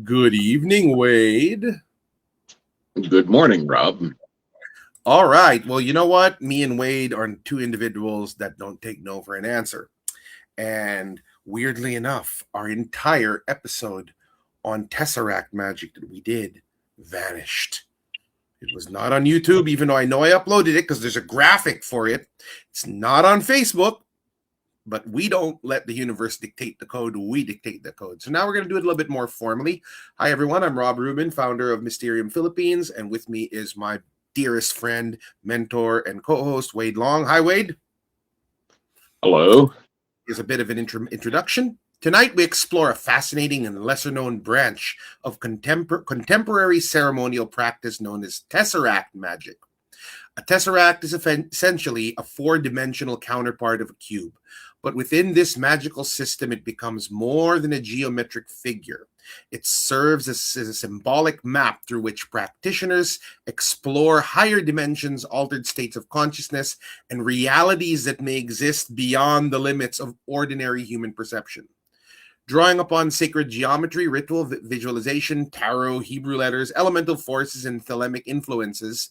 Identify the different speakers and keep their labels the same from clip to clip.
Speaker 1: Good evening, Wade.
Speaker 2: Good morning, Rob.
Speaker 1: All right. Well, you know what? Me and Wade are two individuals that don't take no for an answer. And weirdly enough, our entire episode on Tesseract Magick that we did vanished. It was not on YouTube, even though I know I uploaded it because there's a graphic for it. It's not on Facebook, but we don't let the universe dictate the code. We dictate the code. So now we're going to do it a little bit more formally. Hi, everyone. I'm Rob Rubin, founder of Mysterium Philippines, and with me is my dearest friend, mentor, and co-host, Wade Long. Hi, Wade.
Speaker 2: Hello.
Speaker 1: Here's a bit of an introduction. Tonight, we explore a fascinating and lesser-known branch of contemporary ceremonial practice known as Tesseract Magick. A tesseract is essentially a four-dimensional counterpart of a cube. But within this magical system, it becomes more than a geometric figure. It serves as a symbolic map through which practitioners explore higher dimensions, altered states of consciousness, and realities that may exist beyond the limits of ordinary human perception. Drawing upon sacred geometry, ritual, visualization, tarot, Hebrew letters, elemental forces, and thelemic influences,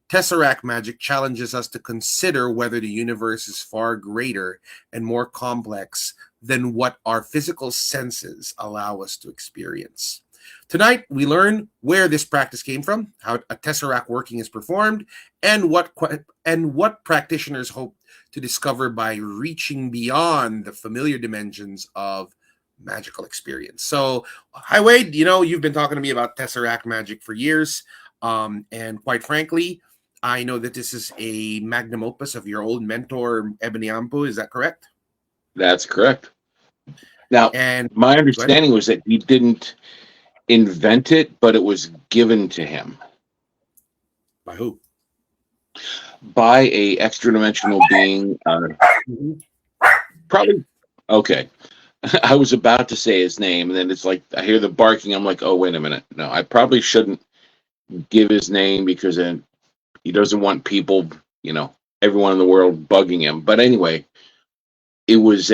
Speaker 1: Tesseract Magick challenges us to consider whether the universe is far greater and more complex than what our physical senses allow us to experience. Tonight, we learn where this practice came from, how a Tesseract working is performed, and what practitioners hope to discover by reaching beyond the familiar dimensions of magical experience. So, hi, Wade. You've been talking to me about Tesseract Magick for years, and quite frankly, I know that this is a magnum opus of your old mentor, Ebony Anpu. Is that correct?
Speaker 2: That's correct. Now,
Speaker 1: And
Speaker 2: my understanding was that he didn't invent it, but it was given to him.
Speaker 1: By who?
Speaker 2: By a extra-dimensional being. Probably. Okay. I was about to say his name, and then it's like I hear the barking. I'm like, oh, wait a minute. No, I probably shouldn't give his name because then he doesn't want people, everyone in the world bugging him. But anyway, it was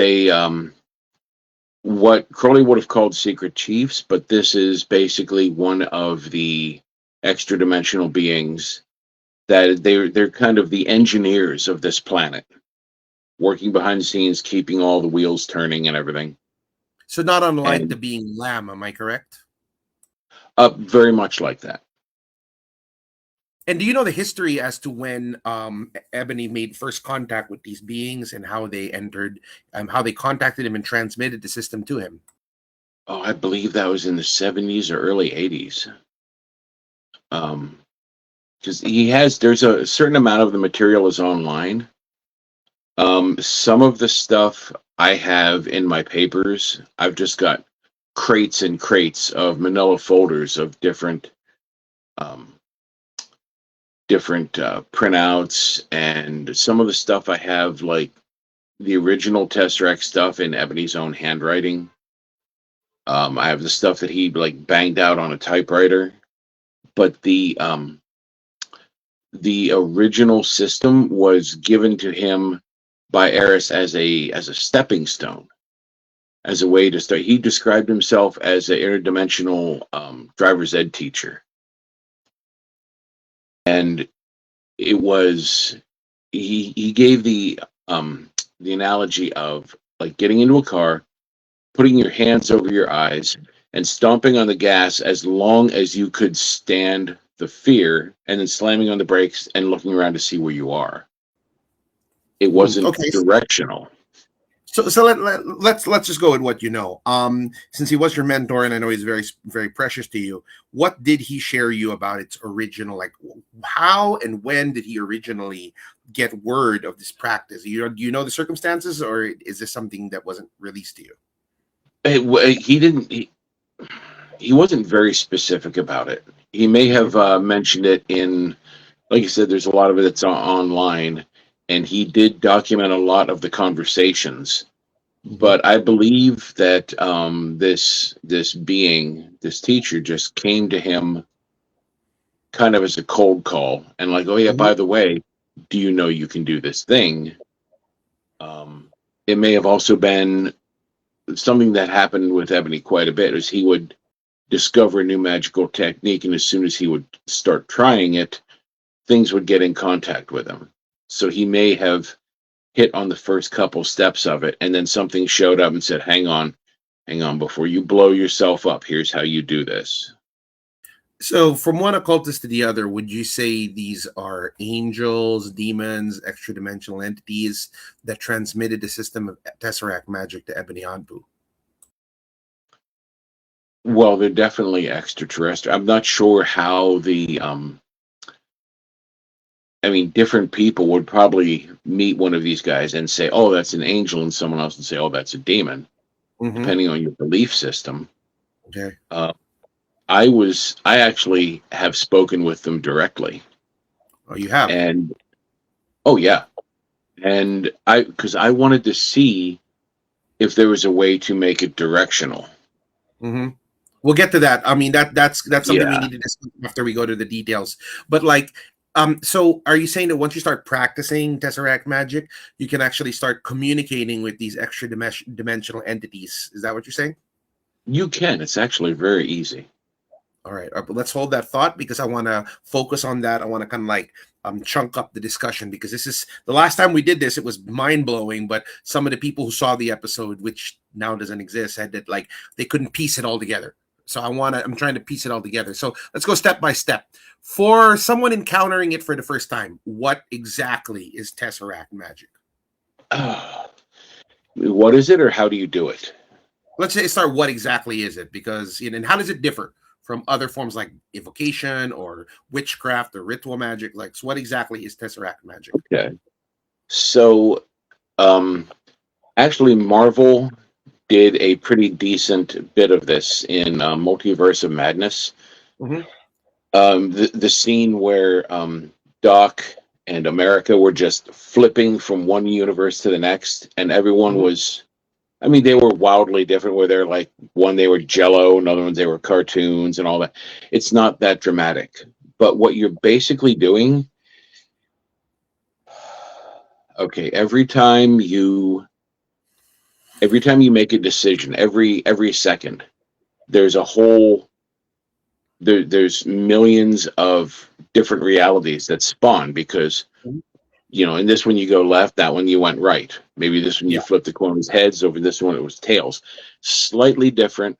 Speaker 2: what Crowley would have called secret chiefs, but this is basically one of the extra dimensional beings that they're kind of the engineers of this planet, working behind the scenes, keeping all the wheels turning and everything.
Speaker 1: So not unlike the being Lamb, am I correct?
Speaker 2: Very much like that.
Speaker 1: And do you know the history as to when Ebony made first contact with these beings and how they entered, how they contacted him and transmitted the system to him?
Speaker 2: Oh, I believe that was in the 70s or early 80s. Because there's a certain amount of the material is online. Some of the stuff I have in my papers, I've just got crates and crates of manila folders of different printouts, and some of the stuff I have, like the original Tesseract stuff in Ebony's own handwriting. I have the stuff that he like banged out on a typewriter, but the original system was given to him by Eris as a stepping stone, as a way to start. He described himself as an interdimensional driver's ed teacher. And it was he gave the analogy of like getting into a car, putting your hands over your eyes, and stomping on the gas as long as you could stand the fear, and then slamming on the brakes and looking around to see where you are. It wasn't directional.
Speaker 1: So let's just go with what you know. Since he was your mentor, and I know he's very, very precious to you, what did he share you about its original? Like, how and when did he originally get word of this practice? Do you know the circumstances, or is this something that wasn't released to you?
Speaker 2: He wasn't very specific about it. He may have mentioned it in, like you said, there's a lot of it that's online. And he did document a lot of the conversations, but I believe that this being, this teacher, just came to him kind of as a cold call, and like, oh yeah, by the way, do you know you can do this thing? It may have also been something that happened with Ebony quite a bit, is he would discover a new magical technique, and as soon as he would start trying it, things would get in contact with him. So he may have hit on the first couple steps of it, and then something showed up and said, hang on, before you blow yourself up, here's how you do this.
Speaker 1: So, from one occultist to the other, would you say these are angels, demons, extra dimensional entities that transmitted the system of Tesseract Magick to Ebony Anpu?
Speaker 2: Well, they're definitely extraterrestrial. I'm not sure how the different people would probably meet one of these guys and say, oh, that's an angel, and someone else would say, oh, that's a demon, depending on your belief system.
Speaker 1: Okay.
Speaker 2: I actually have spoken with them directly.
Speaker 1: Oh, you have?
Speaker 2: And oh yeah. And because I wanted to see if there was a way to make it directional.
Speaker 1: We'll get to that. I mean, that's something we need to discuss after we go to the details. But so are you saying that once you start practicing Tesseract Magick, you can actually start communicating with these extra dimensional entities? Is that what you're saying?
Speaker 2: You can. It's actually very easy.
Speaker 1: All right, but let's hold that thought because I want to focus on that. I want to kind of chunk up the discussion because this is the last time we did this. It was mind blowing, but some of the people who saw the episode, which now doesn't exist, said that they couldn't piece it all together. So I'm trying to piece it all together. So let's go step by step. For someone encountering it for the first time, what exactly is Tesseract Magick?
Speaker 2: What is it, or how do you do it?
Speaker 1: Let's start. What exactly is it? Because and how does it differ from other forms like evocation or witchcraft or ritual magic? So what exactly is Tesseract Magick?
Speaker 2: Okay. So, actually, Marvel did a pretty decent bit of this in Multiverse of Madness. The scene where Doc and America were just flipping from one universe to the next, and everyone was, they were wildly different, where they're one they were Jello, another ones they were cartoons and all that. It's not that dramatic. But what you're basically doing, okay, every time you make a decision, every second, there's there's millions of different realities that spawn because in this one you go left, that one you went right. Maybe this one you flipped the coin's heads, over this one it was tails. Slightly different,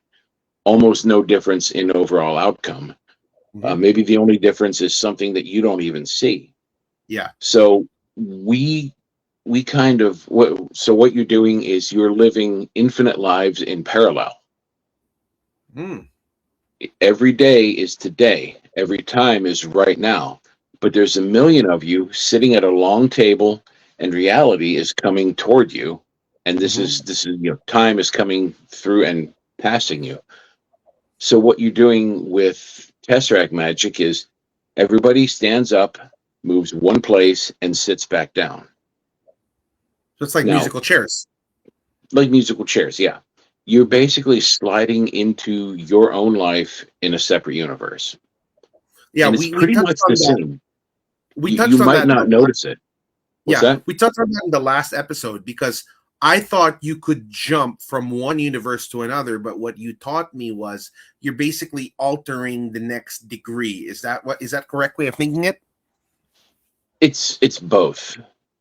Speaker 2: almost no difference in overall outcome. Maybe the only difference is something that you don't even see.
Speaker 1: Yeah.
Speaker 2: So we kind of, what you're doing is you're living infinite lives in parallel. Every day is today. Every time is right now. But there's a million of you sitting at a long table, and reality is coming toward you, and this is time is coming through and passing you. So what you're doing with Tesseract Magick is everybody stands up, moves one place, and sits back down.
Speaker 1: So it's like musical chairs.
Speaker 2: Like musical chairs, yeah. You're basically sliding into your own life in a separate universe.
Speaker 1: Yeah,
Speaker 2: and it's pretty much the same.
Speaker 1: You
Speaker 2: might not notice it. What's that?
Speaker 1: We touched on that in the last episode because I thought you could jump from one universe to another, but what you taught me was you're basically altering the next degree. Is that correct way of thinking it?
Speaker 2: It's both.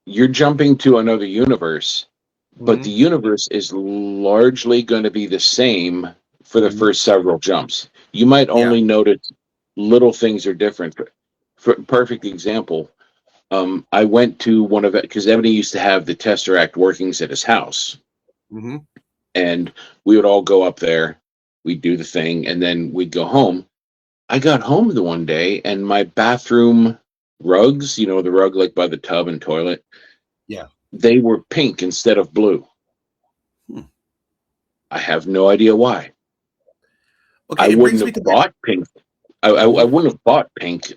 Speaker 2: You're jumping to another universe, but the universe is largely going to be the same for the first several jumps. You might only notice little things are different. For perfect example, I went to one of it because Ebony used to have the Tesseract workings at his house. And we would all go up there, we'd do the thing, and then we'd go home. I got home the one day, and my bathroom rugs, the rug by the tub and toilet, they were pink instead of blue. I have no idea why.
Speaker 1: Okay,
Speaker 2: I wouldn't have bought pink. I wouldn't have bought pink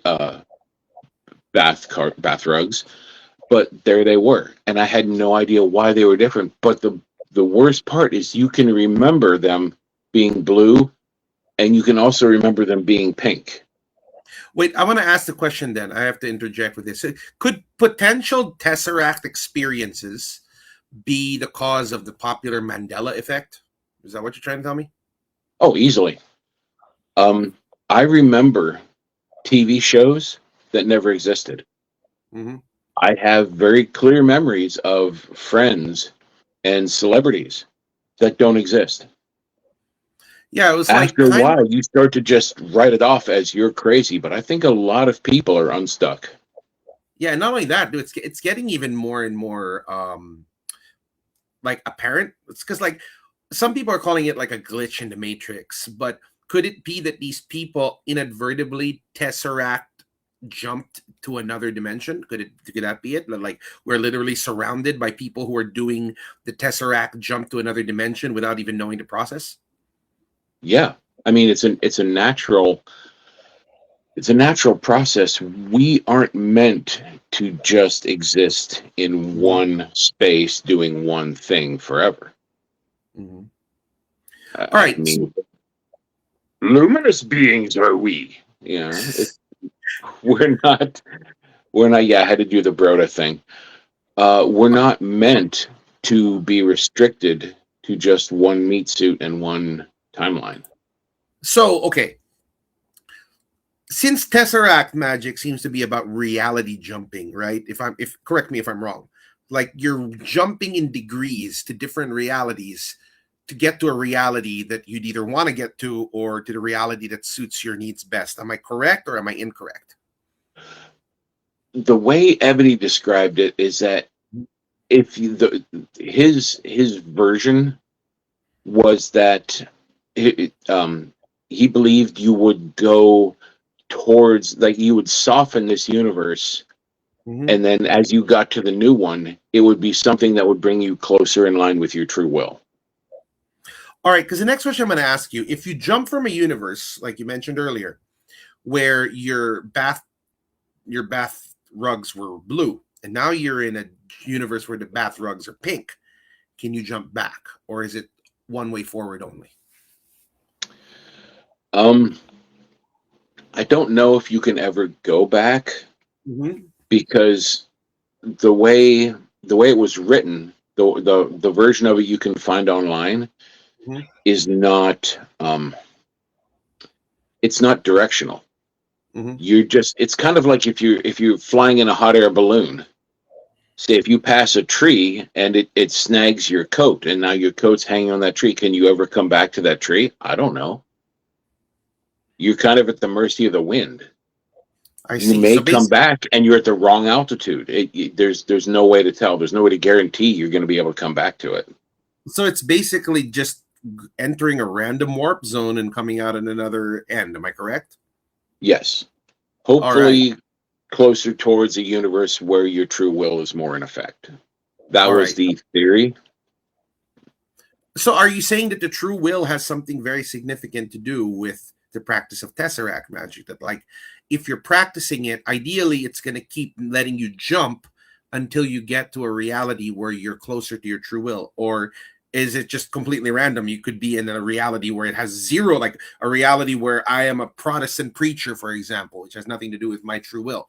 Speaker 2: bath rugs, but there they were, and I had no idea why they were different. But the worst part is you can remember them being blue, and you can also remember them being pink.
Speaker 1: Wait, I want to ask the question then. I have to interject with this. Could potential Tesseract experiences be the cause of the popular Mandela effect? Is that what you're trying to tell me?
Speaker 2: Oh, easily. I remember TV shows that never existed.
Speaker 1: Hmm.
Speaker 2: I have very clear memories of friends and celebrities that don't exist.
Speaker 1: Yeah, it was like
Speaker 2: After a
Speaker 1: kind of.
Speaker 2: while, you start to just write it off as you're crazy. But I think a lot of people are unstuck.
Speaker 1: Yeah, not only that, dude, it's getting even more and more like apparent. It's because like some people are calling it like a glitch in the matrix, but could it be that these people inadvertently tesseract jumped to another dimension? Could that be it? Like we're literally surrounded by people who are doing the tesseract jump to another dimension without even knowing the process?
Speaker 2: Yeah, I mean it's a natural process. We aren't meant to just exist in
Speaker 1: Mm-hmm.
Speaker 2: one space doing one thing forever.
Speaker 1: Mm-hmm. All
Speaker 2: I
Speaker 1: right.
Speaker 2: mean, luminous beings are we? We're not. We're not. Yeah, I had to do the Broda thing. We're not meant to be restricted to just one meat suit and one timeline.
Speaker 1: So, okay, since Tesseract magic seems to be about reality jumping, right? If correct me if I'm wrong, like you're jumping in degrees to different realities to get to a reality that you'd either want to get to or to the reality that suits your needs best. Am I correct or am I incorrect?
Speaker 2: The way Ebony described it is that if you, his version was that he believed you would go towards, like, you would soften this universe,
Speaker 1: Mm-hmm.
Speaker 2: and then as you got to the new one, it would be something that would bring you closer in line with your true will.
Speaker 1: All right, because the next question I'm going to ask you, if you jump from a universe like you mentioned earlier, where your bath rugs were blue, and now you're in a universe where the bath rugs are pink, can you jump back, or is it one way forward only?
Speaker 2: um I don't know if you can ever go back,
Speaker 1: Mm-hmm.
Speaker 2: because the way it was written, the version of it you can find online
Speaker 1: Mm-hmm.
Speaker 2: is not it's not directional.
Speaker 1: Mm-hmm.
Speaker 2: It's kind of like if you're flying in a hot air balloon. Say if you pass a tree and it snags your coat, and now your coat's hanging on that tree, can you ever come back to that tree? I don't know. You're kind of at the mercy of the wind.
Speaker 1: I
Speaker 2: You
Speaker 1: see.
Speaker 2: may
Speaker 1: So
Speaker 2: come
Speaker 1: basically,
Speaker 2: back and you're at the wrong altitude. There's no way to tell. There's no way to guarantee you're going to be able to come back to it.
Speaker 1: so it's basically just entering a random warp zone and coming out at another end. Am I correct?
Speaker 2: Yes.
Speaker 1: All right.
Speaker 2: Hopefully closer towards a universe where your true will is more in effect. That
Speaker 1: All
Speaker 2: was
Speaker 1: right.
Speaker 2: the theory.
Speaker 1: So are you saying that the true will has something very significant to do with the practice of Tesseract magic? That like if you're practicing it, ideally it's going to keep letting you jump until you get to a reality where you're closer to your true will, or is it just completely random? You could be in a reality where it has zero, like a reality where I am a Protestant preacher, for example, which has nothing to do with my true will.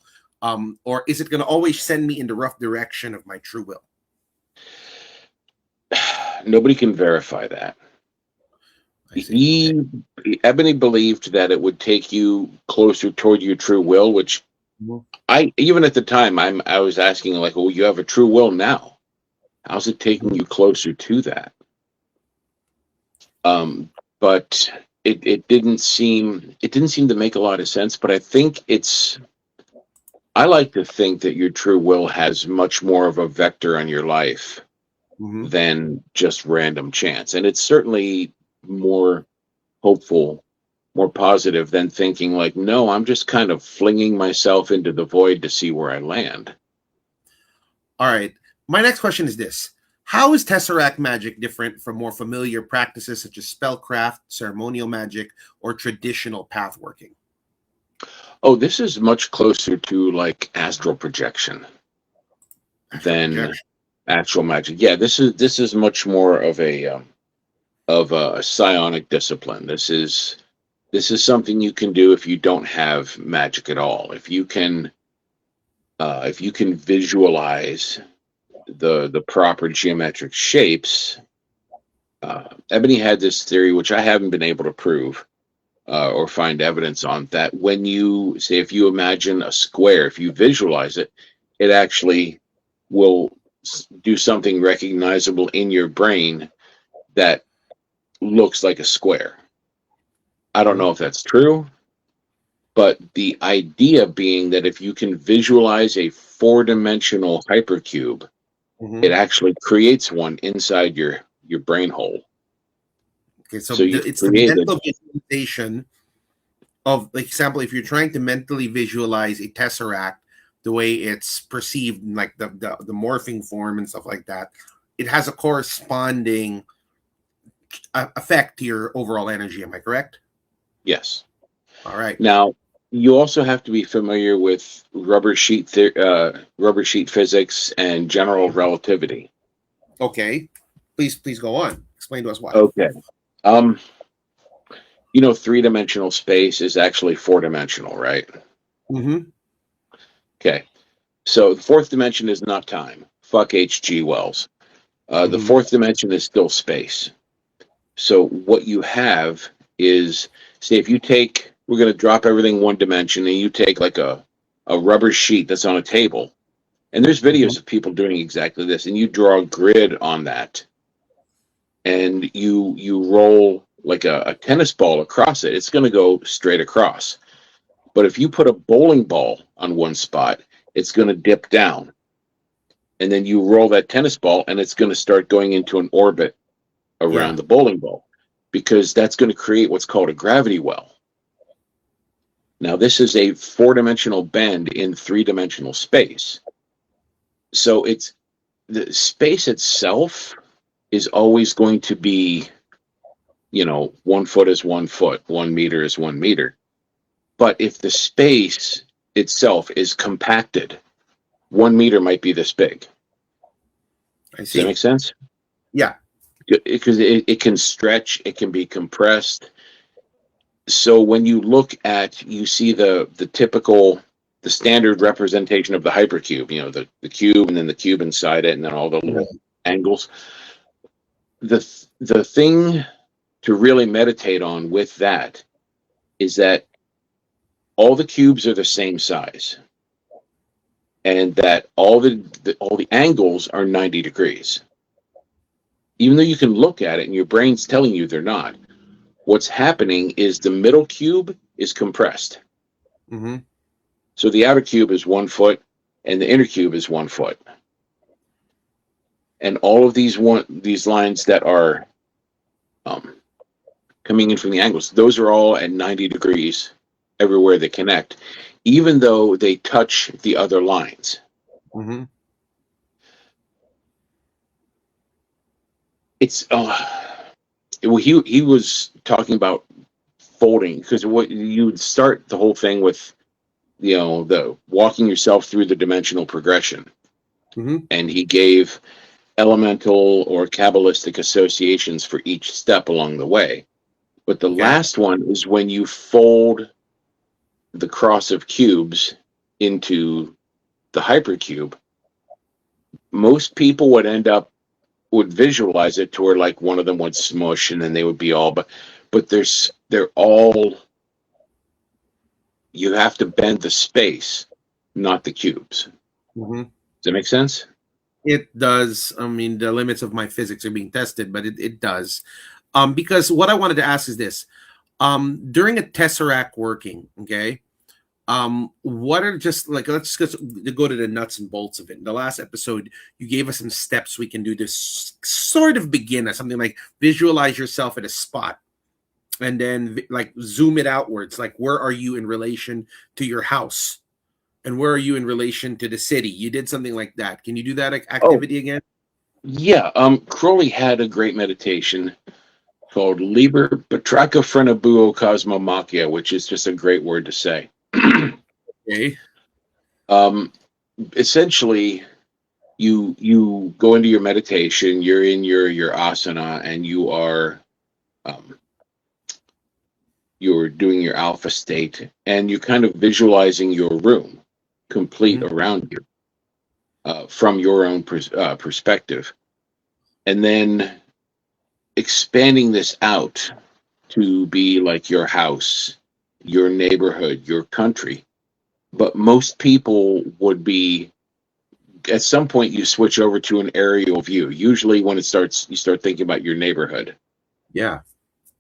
Speaker 1: Or is it going to always send me in the rough direction of my true will?
Speaker 2: Nobody can verify that.
Speaker 1: I see. Okay.
Speaker 2: He Ebony believed that it would take you closer toward your true will, which
Speaker 1: Mhm.
Speaker 2: I even at the time I was asking, like, well, you have a true will now. How's it taking you closer to that? But it didn't seem to make a lot of sense. But I like to think that your true will has much more of a vector on your life
Speaker 1: Mhm.
Speaker 2: than just random chance. And it's certainly more hopeful, more positive than thinking like, no, I'm just kind of flinging myself into the void to see where I land.
Speaker 1: All right. My next question is this. How is Tesseract magic different from more familiar practices such as spellcraft, ceremonial magic, or traditional path working?
Speaker 2: Oh, this is much closer to like astral projection
Speaker 1: Astral
Speaker 2: than
Speaker 1: projection.
Speaker 2: actual magic. Yeah, this is much more of a psionic discipline. This is something you can do if you don't have magic at all. If you can visualize the proper geometric shapes. Ebony had this theory, which I haven't been able to prove, or find evidence on that. When you say, if you imagine a square, if you visualize it, it actually will do something recognizable in your brain that looks like a square. I don't know if that's true, but the idea being that if you can visualize a four-dimensional hypercube, it actually creates one inside your brain hole.
Speaker 1: Okay, so
Speaker 2: you've
Speaker 1: it's the
Speaker 2: created,
Speaker 1: mental visualization of, like, example, if you're trying to mentally visualize a tesseract, the way it's perceived, like the morphing form and stuff like that, it has a corresponding effect to your overall energy. Am I correct?
Speaker 2: yes.
Speaker 1: All right.
Speaker 2: Now, you also have to be familiar with rubber sheet physics and general relativity.
Speaker 1: Okay. Please go on. Explain to us why.
Speaker 2: Okay. Three-dimensional space is actually four-dimensional, right?
Speaker 1: Mm-hmm.
Speaker 2: Okay. So the fourth dimension is not time. Fuck H.G. Wells. The fourth dimension is still space. So what you have is, say, if you take, we're going to drop everything one dimension, and you take like a rubber sheet that's on a table, and there's videos of people doing exactly this, and you draw a grid on that, and you roll like a tennis ball across it, it's going to go straight across. But if you put a bowling ball on one spot, it's going to dip down. And then you roll that tennis ball, and it's going to start going into an orbit around the bowling ball, because that's going to create what's called a gravity well. Now, this is a four-dimensional bend in three-dimensional space. So it's the space itself is always going to be, 1 foot is 1 foot, 1 meter is 1 meter. But if the space itself is compacted, 1 meter might be this big.
Speaker 1: I see.
Speaker 2: Does that make sense?
Speaker 1: Yeah.
Speaker 2: Because it can stretch, it can be compressed. So when you look at, you see the standard representation of the hypercube, the cube, and then the cube inside it, and then all the little angles. The thing to really meditate on with that is that all the cubes are the same size, and that all the angles are 90 degrees. Even though you can look at it and your brain's telling you they're not, what's happening is the middle cube is compressed. So the outer cube is 1 foot, and the inner cube is 1 foot. And all of these lines that are coming in from the angles, those are all at 90 degrees everywhere they connect, even though they touch the other lines. It's he was talking about folding, because what you would start the whole thing with, the walking yourself through the dimensional progression, and he gave elemental or Kabbalistic associations for each step along the way. But the last one is when you fold the cross of cubes into the hypercube. Most people would visualize it to where, like, one of them would smush and then they would be all, but they're all, you have to bend the space, not the cubes. Does that make sense?
Speaker 1: It does. I mean, the limits of my physics are being tested, but it does. Because what I wanted to ask is this. During a tesseract working, okay, what are, just like, let's just go to the nuts and bolts of it. In the last episode, you gave us some steps we can do to sort of begin at something like visualize yourself at a spot, and then like zoom it outwards. Like, where are you in relation to your house, and where are you in relation to the city? You did something like that. Can you do that activity again?
Speaker 2: Yeah. Crowley had a great meditation called Liber Batraka Frenabuo Cosmomachia, which is just a great word to say.
Speaker 1: Okay.
Speaker 2: Essentially, you go into your meditation, you're in your asana, and you're doing your alpha state, and you're kind of visualizing your room complete around you from your own perspective, and then expanding this out to be like your house, your neighborhood, your country. But most people would be, at some point you switch over to an aerial view. Usually when you start thinking about your neighborhood.
Speaker 1: Yeah.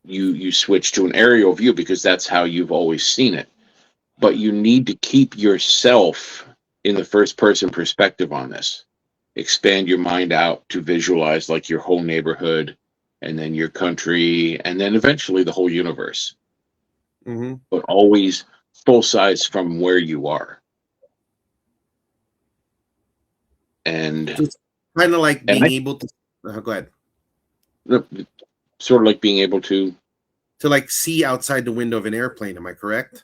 Speaker 2: You switch to an aerial view because that's how you've always seen it. But you need to keep yourself in the first person perspective on this. Expand your mind out to visualize like your whole neighborhood, and then your country, and then eventually the whole universe.
Speaker 1: Mm-hmm.
Speaker 2: But always full size from where you are. And
Speaker 1: It's kind of like being able to go ahead.
Speaker 2: Sort of like being able to
Speaker 1: like see outside the window of an airplane. Am I correct?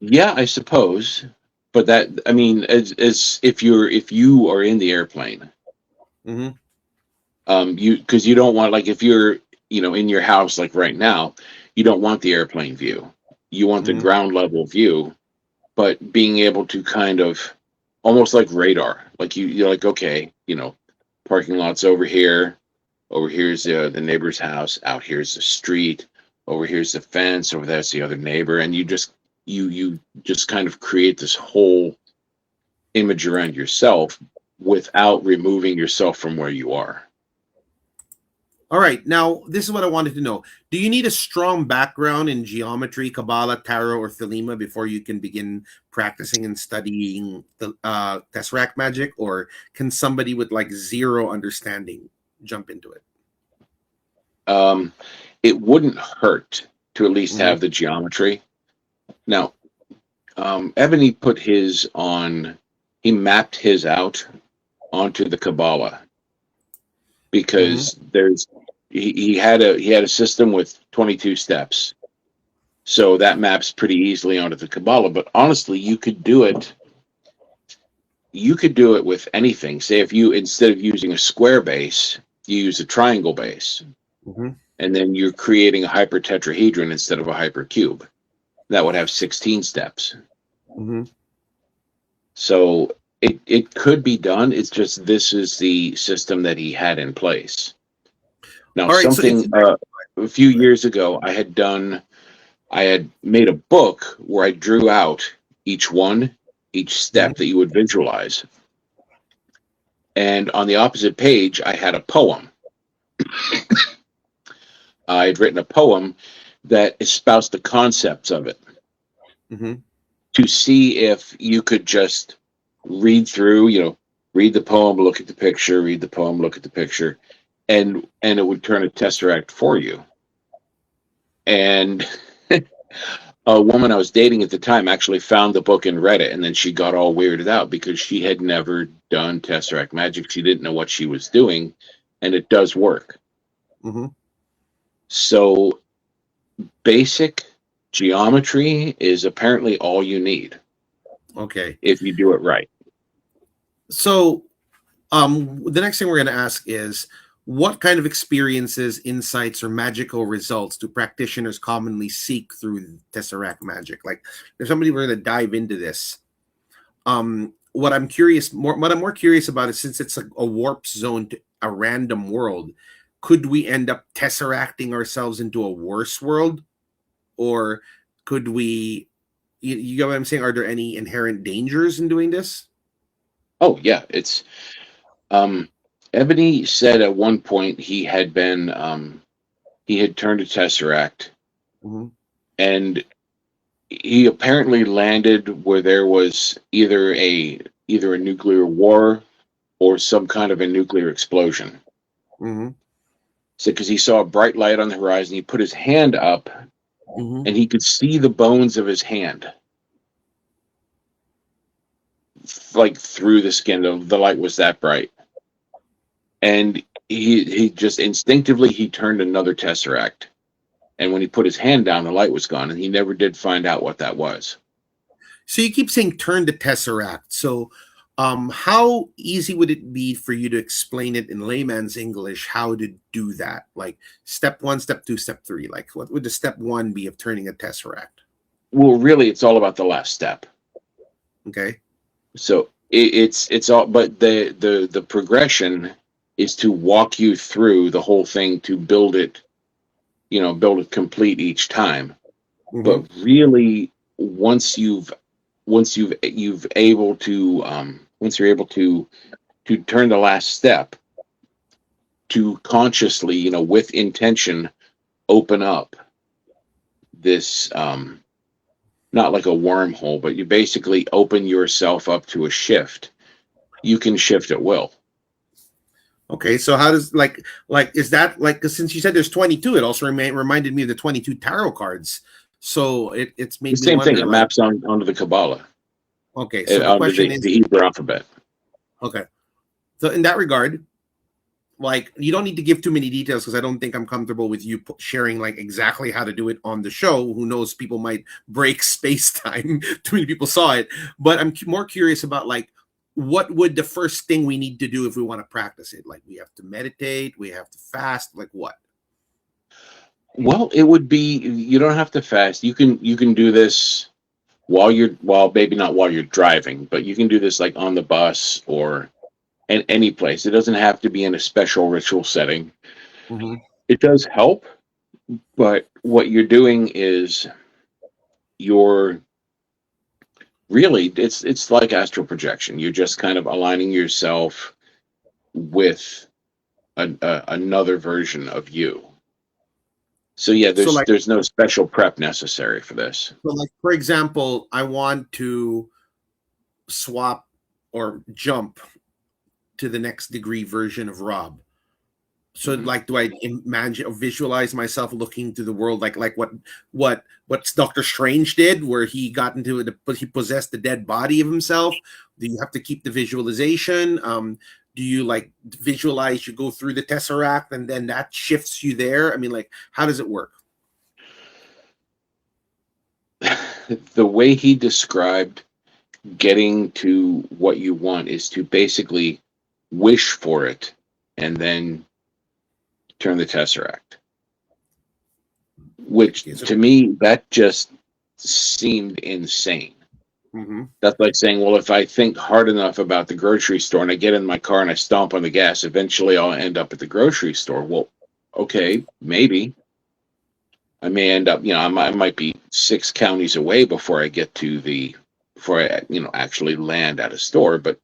Speaker 2: Yeah, I suppose. But that, I mean, as if you are in the airplane, because you don't want, like, if you're in your house like right now, you don't want the airplane view. You want the ground level view, but being able to kind of almost like radar, like you're like, okay, parking lot's over here. Over here's the neighbor's house. Out here's the street. Over here's the fence. Over there's the other neighbor, and you just kind of create this whole image around yourself without removing yourself from where you are.
Speaker 1: All right. Now, this is what I wanted to know. Do you need a strong background in geometry, Kabbalah, Tarot, or Thelema before you can begin practicing and studying the Tesseract Magick? Or can somebody with like zero understanding jump into it?
Speaker 2: It wouldn't hurt to at least have the geometry. Now, Ebony put his on, he mapped his out onto the Kabbalah because he had a system with 22 steps. So that maps pretty easily onto the Kabbalah. But honestly, you could do it with anything. Say if you, instead of using a square base, you use a triangle base. And then you're creating a hypertetrahedron instead of a hypercube. That would have 16 steps. So it could be done. It's just this is the system that he had in place. Now, a few years ago, I had made a book where I drew out each step that you would visualize. And on the opposite page, I had a poem. I had written a poem that espoused the concepts of it to see if you could just read through, read the poem, look at the picture, read the poem, look at the picture, and it would turn a tesseract for you. And a woman I was dating at the time actually found the book and read it, and then she got all weirded out because she had never done Tesseract Magick. She didn't know what she was doing, and it does work. So basic geometry is apparently all you need.
Speaker 1: Okay.
Speaker 2: If you do it right.
Speaker 1: So the next thing we're going to ask is, what kind of experiences, insights, or magical results do practitioners commonly seek through Tesseract Magick? Like, if somebody were to dive into this, what I'm more curious about is, since it's a warp zone to a random world, could we end up tesseracting ourselves into a worse world? Or could we, you know what I'm saying? Are there any inherent dangers in doing this?
Speaker 2: Oh, yeah. It's, Ebony said at one point he had turned to Tesseract, and he apparently landed where there was either a nuclear war or some kind of a nuclear explosion. So, because he saw a bright light on the horizon, he put his hand up, and he could see the bones of his hand, like through the skin. The light was that bright, and he just instinctively he turned another tesseract. And when he put his hand down, the light was gone, and he never did find out what that was.
Speaker 1: So you keep saying turn the tesseract. So how easy would it be for you to explain it in layman's English how to do that? Like step 1, step 2, step 3. Like what would the step 1 be of turning a tesseract?
Speaker 2: Well, really, it's all about the last step.
Speaker 1: Okay.
Speaker 2: So it's all, but the progression is to walk you through the whole thing to build it build it complete each time.
Speaker 1: Mhm.
Speaker 2: But really, once you're able to turn the last step to consciously, with intention, open up this, not like a wormhole, but you basically open yourself up to a shift. You can shift at will.
Speaker 1: Okay, so how does is that like, 'cause since you said there's 22, it also reminded me of the 22 tarot cards. So it's
Speaker 2: The
Speaker 1: made me
Speaker 2: same thing.
Speaker 1: wonder,
Speaker 2: It
Speaker 1: like,
Speaker 2: maps onto the Kabbalah,
Speaker 1: okay, so the
Speaker 2: onto
Speaker 1: question
Speaker 2: the
Speaker 1: is,
Speaker 2: Hebrew alphabet.
Speaker 1: okay, so in that regard, like, you don't need to give too many details because I don't think I'm comfortable with you sharing like exactly how to do it on the show. Who knows? People might break space time. Too many people saw it, but I'm more curious about like what would the first thing we need to do if we want to practice it? Like, we have to meditate, we have to fast, like what?
Speaker 2: Well, it would be, you don't have to fast. You can do this while maybe not while you're driving, but you can do this like on the bus or in any place. It doesn't have to be in a special ritual setting.
Speaker 1: Mm-hmm.
Speaker 2: It does help, but what you're doing is you're really, it's like astral projection. You're just kind of aligning yourself with another version of you. So yeah,
Speaker 1: So like,
Speaker 2: there's no special prep necessary for this.
Speaker 1: for example, I want to swap or jump to the next degree version of Rob. So
Speaker 2: Mhm.
Speaker 1: like, do I imagine or visualize myself looking to the world like what Doctor Strange did, where he got into it, but he possessed the dead body of himself? Do you have to keep the visualization? Do you like visualize, you go through the Tesseract and then that shifts you there? I mean, like, how does it work?
Speaker 2: The way he described getting to what you want is to basically wish for it and then turn the Tesseract. Which
Speaker 1: Okay, so,
Speaker 2: to me, that just seemed insane.
Speaker 1: mm-hmm.
Speaker 2: That's like saying, well, if I think hard enough about the grocery store and I get in my car and I stomp on the gas, eventually I'll end up at the grocery store. Well, okay, maybe. I may end up, I might be 6 counties away before before I, actually land at a store. But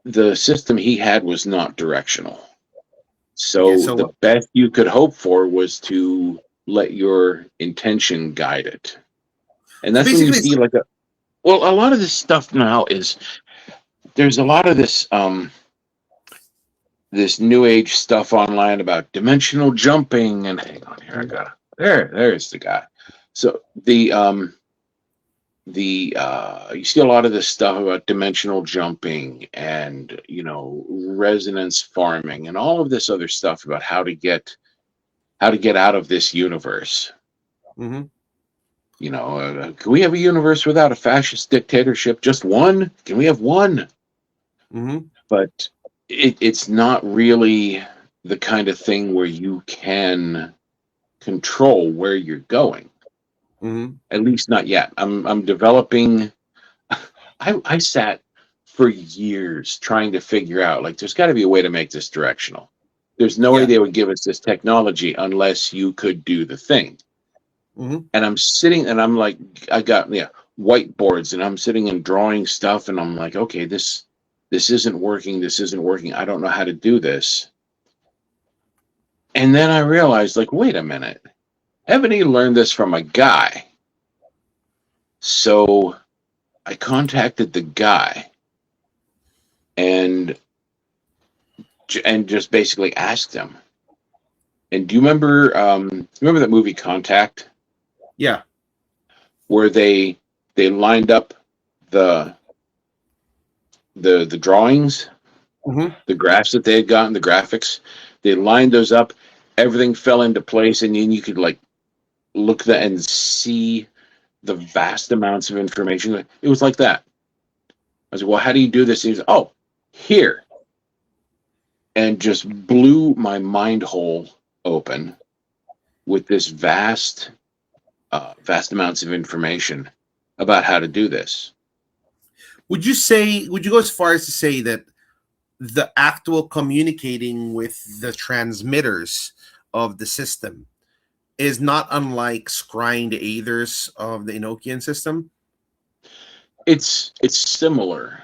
Speaker 2: the system he had was not directional.
Speaker 1: Okay,
Speaker 2: So
Speaker 1: so
Speaker 2: the best you could hope for was to let your intention guide it. And
Speaker 1: so
Speaker 2: that's when you
Speaker 1: basically,
Speaker 2: see well, a lot of this stuff now there's a lot of this new age stuff online about dimensional jumping, and hang on here, there's the guy. So you see a lot of this stuff about dimensional jumping and resonance farming and all of this other stuff about how to get out of this universe.
Speaker 1: mm-hmm.
Speaker 2: Can we have a universe without a fascist dictatorship? Just one? Can we have one?
Speaker 1: Mm-hmm.
Speaker 2: But it's not really the kind of thing where you can control where you're going.
Speaker 1: Mm-hmm.
Speaker 2: At least not yet. I'm developing. I sat for years trying to figure out, like, there's got to be a way to make this directional. There's no way
Speaker 1: Yeah.
Speaker 2: they would give us this technology unless you could do the thing.
Speaker 1: Mm-hmm.
Speaker 2: And I'm sitting and I'm like, I got whiteboards and I'm sitting and drawing stuff and I'm like, okay, this isn't working. This isn't working. I don't know how to do this. And then I realized, like, wait a minute. Ebony learned this from a guy. So I contacted the guy and just basically asked him. And do you remember that movie Contact,
Speaker 1: Yeah.
Speaker 2: where they lined up the drawings,
Speaker 1: Mm-hmm.
Speaker 2: the graphs that they had gotten, the graphics, they lined those up, everything fell into place, and then you could like look that and see the vast amounts of information. It was like that. I said, well, how do you do this? He was, oh, here. And just blew my mind hole open with this vast amounts of information about how to do this.
Speaker 1: Would you go as far as to say that the actual communicating with the transmitters of the system is not unlike scrying the aethers of the Enochian system.
Speaker 2: It's similar.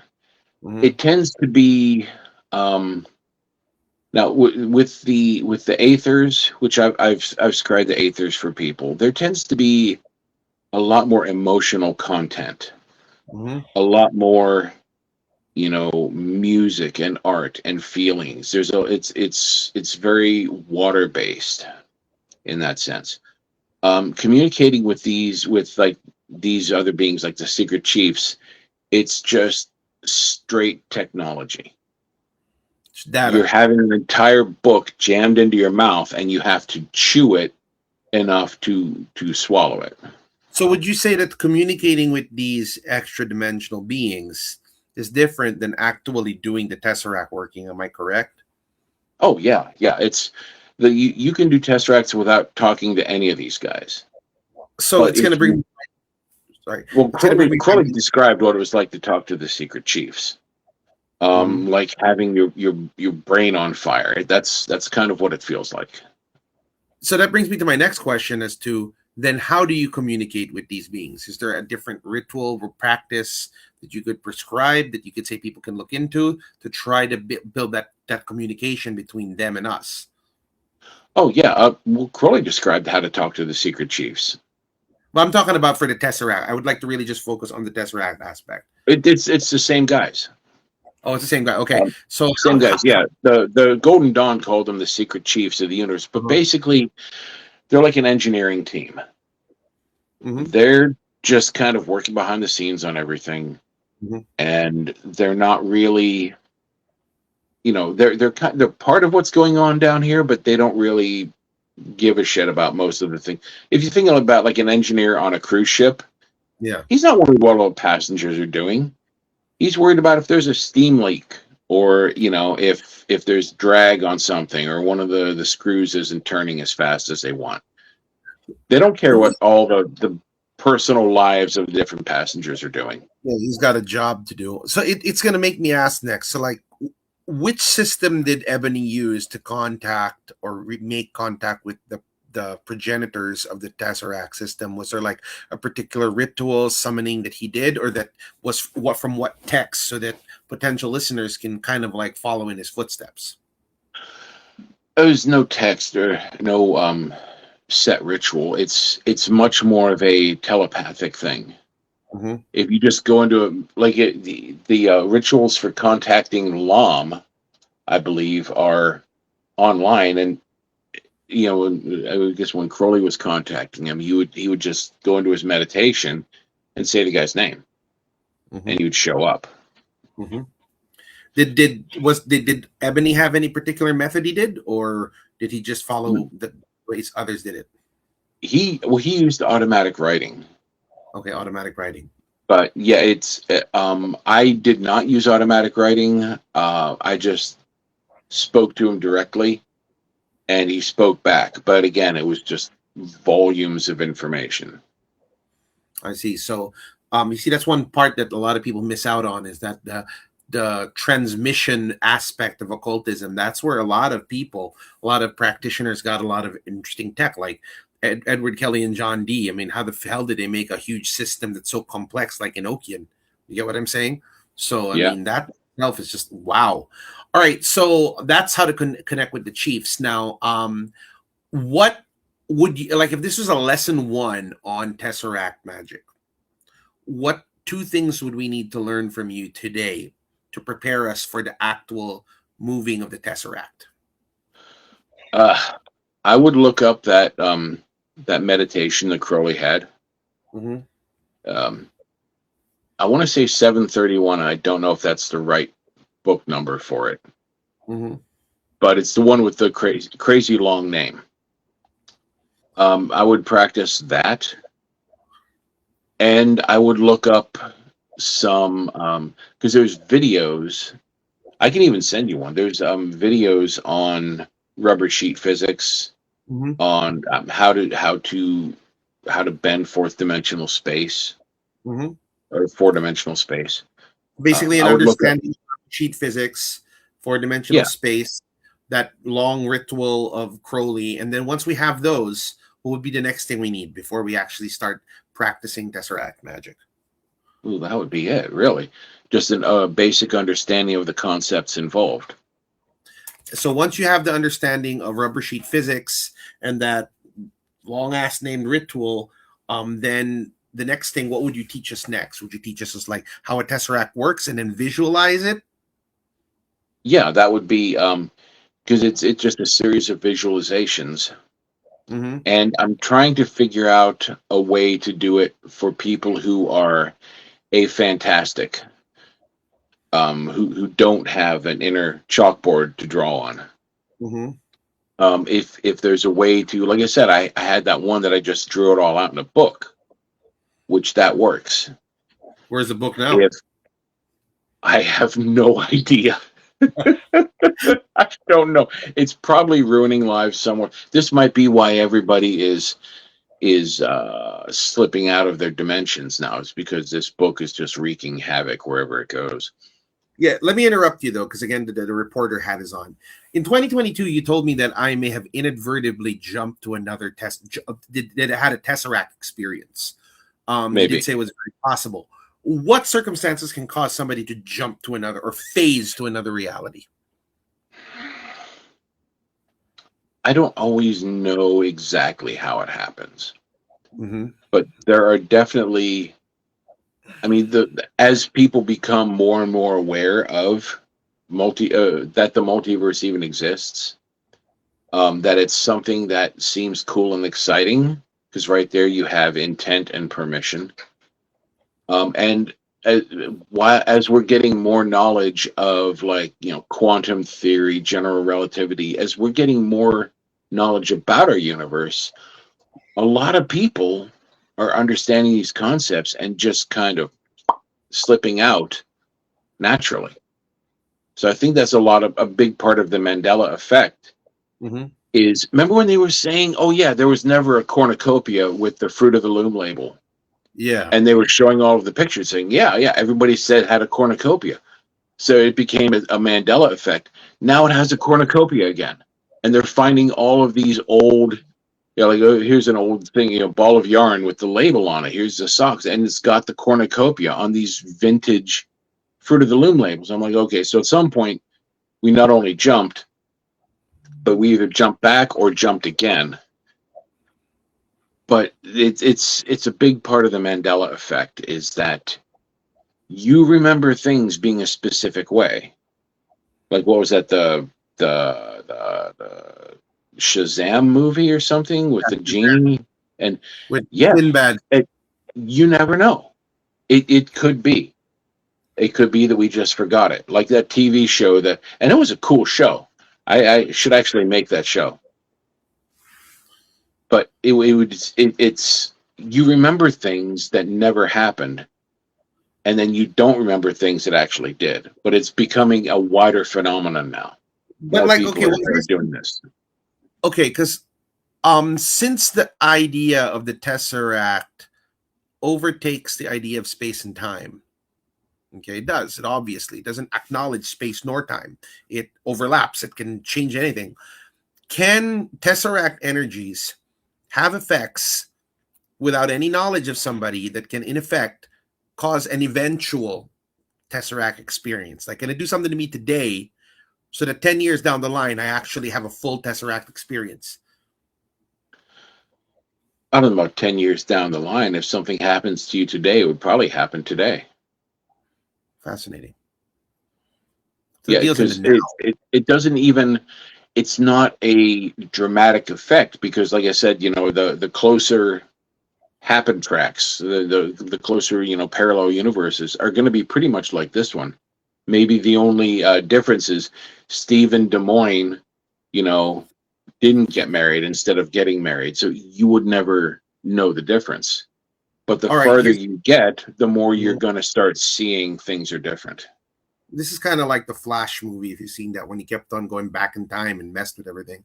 Speaker 1: Mhm.
Speaker 2: It tends to be now with the aethers, which I've scryed the aethers for people. There tends to be a lot more emotional content,
Speaker 1: Mhm.
Speaker 2: a lot more, music and art and feelings. It's very water based in that sense. Communicating with these other beings like the secret chiefs, it's just straight technology.
Speaker 1: It's
Speaker 2: You're
Speaker 1: data.
Speaker 2: having an entire book jammed into your mouth, and you have to chew it enough to swallow it.
Speaker 1: So would you say that communicating with these extra dimensional beings is different than actually doing the Tesseract working? Am I correct?
Speaker 2: Oh yeah, yeah. You can do tesseracts without talking to any of these guys.
Speaker 1: So
Speaker 2: But
Speaker 1: it's going to
Speaker 2: if
Speaker 1: bring
Speaker 2: you
Speaker 1: me, sorry,
Speaker 2: well,
Speaker 1: it's going to bring me
Speaker 2: Crowley described what it was like to talk to the secret chiefs.
Speaker 1: Mhm.
Speaker 2: Like having your brain on fire. That's kind of what it feels like.
Speaker 1: So that brings me to my next question as to then how do you communicate with these beings? Is there a different ritual or practice that you could prescribe that you could say people can look into to try to build that communication between them and us?
Speaker 2: Oh yeah, well, Crowley described how to talk to the secret chiefs.
Speaker 1: Well, I'm talking about for the Tesseract. I would like to really just focus on the Tesseract aspect.
Speaker 2: It's the same guys.
Speaker 1: Oh, it's the same guy. Okay,
Speaker 2: Um,
Speaker 1: so
Speaker 2: Same guys. Yeah, the Golden Dawn called them the secret chiefs of the universe, but basically they're like an engineering team.
Speaker 1: Mhm.
Speaker 2: They're just kind of working behind the scenes on everything,
Speaker 1: Mhm.
Speaker 2: and they're not really, they're part of what's going on down here, but they don't really give a shit about most of the thing. If you think about like an engineer on a cruise ship,
Speaker 1: Yeah.
Speaker 2: he's not worried about what all the passengers are doing. He's worried about if there's a steam leak, or if there's drag on something, or one of the screws isn't turning as fast as they want. They don't care what all the personal lives of the different passengers are doing.
Speaker 1: Yeah, he's got a job to do. So it's going to make me ask next. So, like, which system did Ebony use to contact or make contact with the progenitors of the Tesseract system? Was there like a particular ritual summoning that he did, or that was what text, so that potential listeners can kind of like follow in his footsteps?
Speaker 2: There's no text or no set ritual. It's much more of a telepathic thing.
Speaker 1: Mm-hmm.
Speaker 2: If you just go into the rituals for contacting Lam, I believe, are online, and I guess when Crowley was contacting him, he would just go into his meditation and say the guy's name,
Speaker 1: Mm-hmm.
Speaker 2: and he would show up.
Speaker 1: Mm-hmm. Did Ebony have any particular method he did, or did he just follow the ways others did it?
Speaker 2: He used automatic writing,
Speaker 1: Okay, automatic writing.
Speaker 2: but yeah, it's I did not use automatic writing. I just spoke to him directly, and he spoke back. But again, it was just volumes of information.
Speaker 1: I see. So, you see, that's one part that a lot of people miss out on, is that the transmission aspect of occultism. That's where a lot of people, a lot of practitioners, got a lot of interesting tech, like Edward Kelly and John Dee. I mean, how the hell did they make a huge system that's so complex, like Enochian? You get what I'm saying? So, I
Speaker 2: Yeah.
Speaker 1: mean, that itself is just wow. All right, so that's how to connect with the chiefs. Now, what would you like if this was a lesson one on Tesseract Magick? What two things would we need to learn from you today to prepare us for the actual moving of the Tesseract?
Speaker 2: I would look up that meditation that Crowley had.
Speaker 1: Mm-hmm.
Speaker 2: Um, I want to say 731. I don't know if that's the right book number for it,
Speaker 1: Mm-hmm.
Speaker 2: but it's the one with the crazy long name. I would practice that, and I would look up some because there's videos. I can even send you one. There's videos on rubber sheet physics,
Speaker 1: Mm-hmm.
Speaker 2: on how to bend fourth dimensional space
Speaker 1: Mm-hmm.
Speaker 2: or four-dimensional space.
Speaker 1: Basically, an
Speaker 2: I would look up.
Speaker 1: understanding of sheet physics, four-dimensional
Speaker 2: Yeah,
Speaker 1: space, that long ritual of Crowley, and then once we have those, what would be the next thing we need before we actually start practicing Tesseract magic?
Speaker 2: Ooh, that would be it, really. Just a basic understanding of the concepts involved.
Speaker 1: So once you have the understanding of rubber sheet physics and that long ass named ritual, then the next thing, what would you teach us next? Would you teach us like how a tesseract works and then visualize it?
Speaker 2: Yeah, that would be because it's just a series of visualizations, and I'm trying to figure out a way to do it for people who are fantastic, who don't have an inner chalkboard to draw on. If there's a way to, like I said, I had that one that I just drew it all out in a book, which that works.
Speaker 1: Where's the book now?
Speaker 2: I have no idea. I don't know. It's probably ruining lives somewhere. This might be why everybody is slipping out of their dimensions now. It's because this book is just wreaking havoc wherever it goes.
Speaker 1: Yeah, let me interrupt you though, because again, the reporter hat is on. In 2022, you told me that I may have inadvertently jumped to another test that had a Tesseract experience.
Speaker 2: Maybe.
Speaker 1: You did say it was very possible. What circumstances can cause somebody to jump to another or phase to another reality?
Speaker 2: I don't always know exactly how it happens, but there are definitely. I mean, as people become more and more aware of that the multiverse even exists, that it's something that seems cool and exciting, because right there you have intent and permission. And as we're getting more knowledge of, like, quantum theory, general relativity, as we're getting more knowledge about our universe, a lot of people are understanding these concepts and just kind of slipping out naturally. So I think that's a big part of the Mandela effect. Is, remember when they were saying, oh yeah, there was never a cornucopia with the Fruit of the Loom label?
Speaker 1: Yeah.
Speaker 2: And they were showing all of the pictures saying, yeah, everybody said it had a cornucopia. So it became a Mandela effect. Now it has a cornucopia again. And they're finding all of these old, like, oh, here's an old thing, ball of yarn with the label on it. Here's the socks. And it's got the cornucopia on these vintage Fruit of the Loom labels. I'm like, okay, so at some point we not only jumped, but we either jumped back or jumped again. But it's a big part of the Mandela effect, is that you remember things being a specific way. Like, what was that, the Shazam movie or something with the genie? And
Speaker 1: with Sinbad.
Speaker 2: You never know. It could be. It could be that we just forgot it. Like that TV show and it was a cool show. I should actually make that show. But it's you remember things that never happened, and then you don't remember things that actually did. But it's becoming a wider phenomenon now.
Speaker 1: But
Speaker 2: More
Speaker 1: like,
Speaker 2: people
Speaker 1: okay,
Speaker 2: are doing this.
Speaker 1: Okay, because since the idea of the Tesseract overtakes the idea of space and time, okay, it does. It obviously doesn't acknowledge space nor time. It overlaps. It can change anything. Can Tesseract energies have effects without any knowledge of somebody that can, in effect, cause an eventual Tesseract experience? Like, can it do something to me today so that 10 years down the line, I actually have a full Tesseract experience?
Speaker 2: I don't know about 10 years down the line. If something happens to you today, it would probably happen today.
Speaker 1: Fascinating. So
Speaker 2: yeah, because it doesn't even, it's not a dramatic effect, because like I said, the closer happen tracks, the closer, parallel universes are going to be pretty much like this one. Maybe the only difference is Stephen Des Moines, didn't get married instead of getting married. So you would never know the difference. But the farther you get, the more you're going to start seeing things are different.
Speaker 1: This is kind of like the Flash movie, if you've seen that, when he kept on going back in time and messed with everything.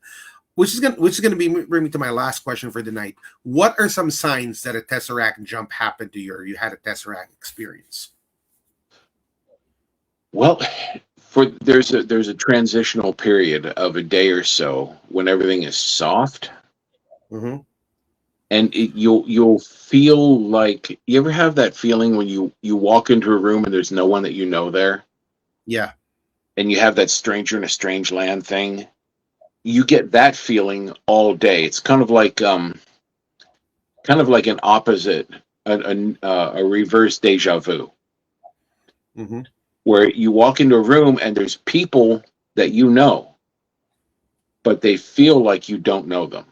Speaker 1: Which is going to bring me to my last question for the night. What are some signs that a Tesseract jump happened to you, or you had a Tesseract experience?
Speaker 2: Well, there's a transitional period of a day or so when everything is soft, and you'll feel like, you ever have that feeling when you walk into a room and there's no one that you know there,
Speaker 1: Yeah.
Speaker 2: and you have that stranger in a strange land thing? You get that feeling all day. It's kind of like an opposite, a reverse deja vu,
Speaker 1: Mm-hmm.
Speaker 2: where you walk into a room and there's people that you know, but they feel like you don't know them.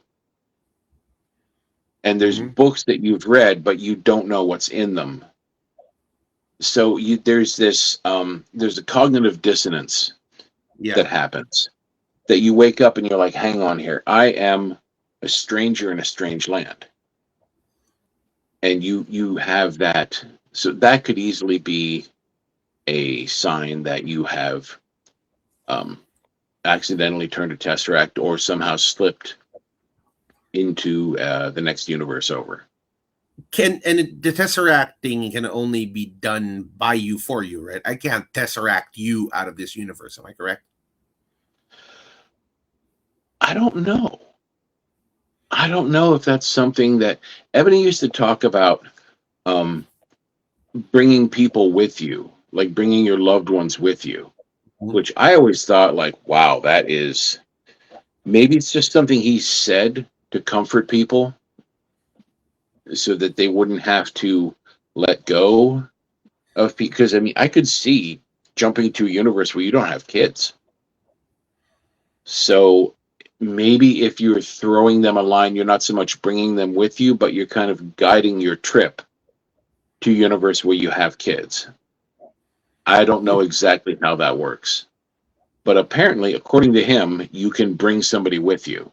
Speaker 2: And there's
Speaker 1: Mm-hmm.
Speaker 2: books that you've read, but you don't know what's in them. So there's a cognitive dissonance
Speaker 1: Yeah.
Speaker 2: that happens, that you wake up and you're like, hang on here, I am a stranger in a strange land. And you have that. So that could easily be a sign that you have accidentally turned a tesseract or somehow slipped into the next universe over.
Speaker 1: The tesseracting can only be done by you for you, right? I can't tesseract you out of this universe. Am I correct?
Speaker 2: I don't know. I don't know if that's something that Ebony used to talk about, um, bringing people with you, like bringing your loved ones with you, which I always thought, like, wow, that is, maybe it's just something he said to comfort people so that they wouldn't have to let go of, because I mean, I could see jumping to a universe where you don't have kids. So maybe if you're throwing them a line, you're not so much bringing them with you, but you're kind of guiding your trip to a universe where you have kids. I don't know exactly how that works, but apparently, according to him, you can bring somebody with you.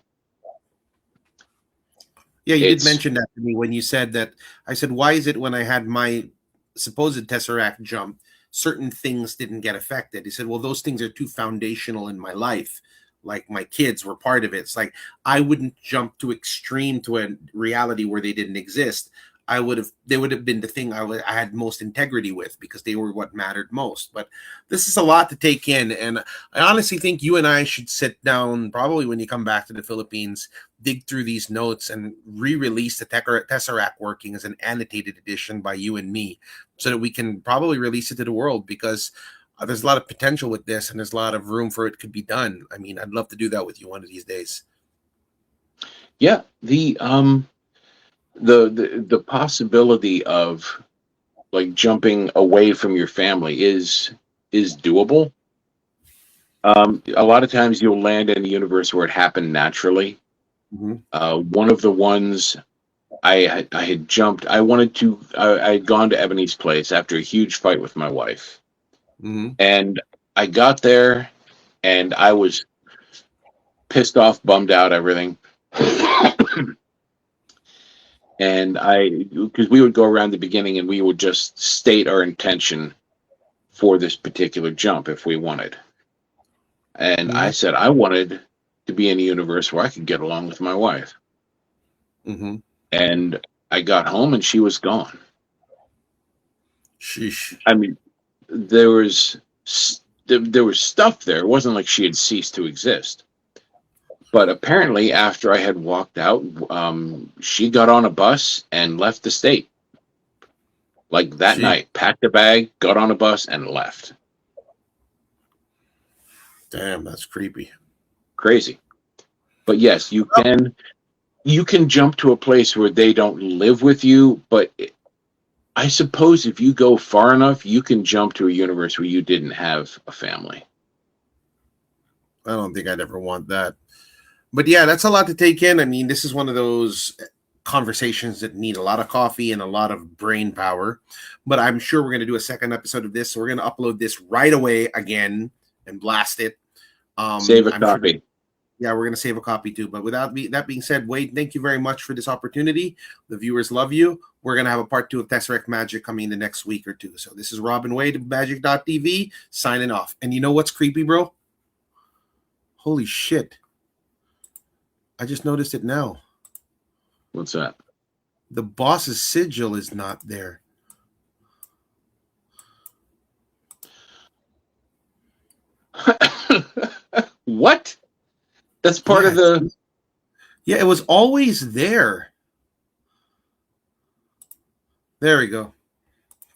Speaker 1: Yeah, you did
Speaker 2: It's
Speaker 1: mention that to me when you said that. I said, why is it when I had my supposed tesseract jump, certain things didn't get affected? He said, well, those things are too foundational in my life. Like my kids were part of it. It's like I wouldn't jump too extreme to a reality where they didn't exist. They would have been the thing I had most integrity with because they were what mattered most. But this is a lot to take in. And I honestly think you and I should sit down probably when you come back to the Philippines, dig through these notes and re-release the Tesseract working as an annotated edition by you and me so that we can probably release it to the world because there's a lot of potential with this and there's a lot of room for it could be done. I mean, I'd love to do that with you one of these days.
Speaker 2: yeah, the possibility of like jumping away from your family is doable. A lot of times you'll land in a universe where it happened naturally. One of the ones I had jumped. I had gone to Ebony's place after a huge fight with my wife, and I got there, and I was pissed off, bummed out, everything. And because we would go around the beginning and we would just state our intention for this particular jump if we wanted. And I said I wanted to be in a universe where I could get along with my wife. And I got home and she was gone.
Speaker 1: Sheesh.
Speaker 2: I mean, there was stuff there. It wasn't like she had ceased to exist. But apparently, after I had walked out, she got on a bus and left the state. Like that night, packed a bag, got on a bus, and left.
Speaker 1: Damn, that's creepy.
Speaker 2: Crazy. But yes, you can jump to a place where they don't live with you, but I suppose if you go far enough, you can jump to a universe where you didn't have a family.
Speaker 1: I don't think I'd ever want that. But yeah, that's a lot to take in. I mean, this is one of those conversations that need a lot of coffee and a lot of brain power. But I'm sure we're going to do a second episode of this. So we're going to upload this right away again and blast it.
Speaker 2: Save a copy.
Speaker 1: Sure, yeah, we're going to save a copy too. But that being said, Wade, thank you very much for this opportunity. The viewers love you. We're going to have a part 2 of Tesseract Magick coming in the next week or two. So this is Rubin Wade of Magick.tv signing off. And you know what's creepy, bro? Holy shit. I just noticed it now.
Speaker 2: What's that?
Speaker 1: The boss's sigil is not there.
Speaker 2: What? That's part of the...
Speaker 1: Yeah, it was always there. There we go.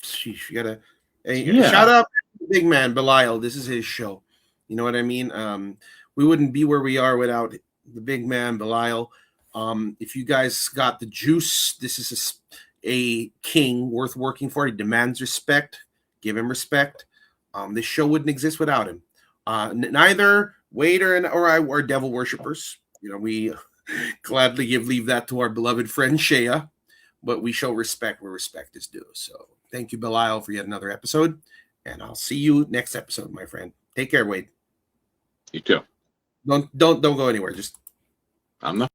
Speaker 1: Sheesh, you gotta
Speaker 2: Yeah.
Speaker 1: shout out to the big man Belial. This is his show. You know what I mean? We wouldn't be where we are without the big man Belial. If you guys got the juice, this is a king worth working for. He demands respect. Give him respect. This show wouldn't exist without him. Neither Wade or I are devil worshippers. You know, we gladly leave that to our beloved friend Shea, but we show respect where respect is due. So thank you, Belial, for yet another episode, and I'll see you next episode, my friend. Take care, Wade.
Speaker 2: You too.
Speaker 1: Don't go anywhere. Just
Speaker 2: I'm not.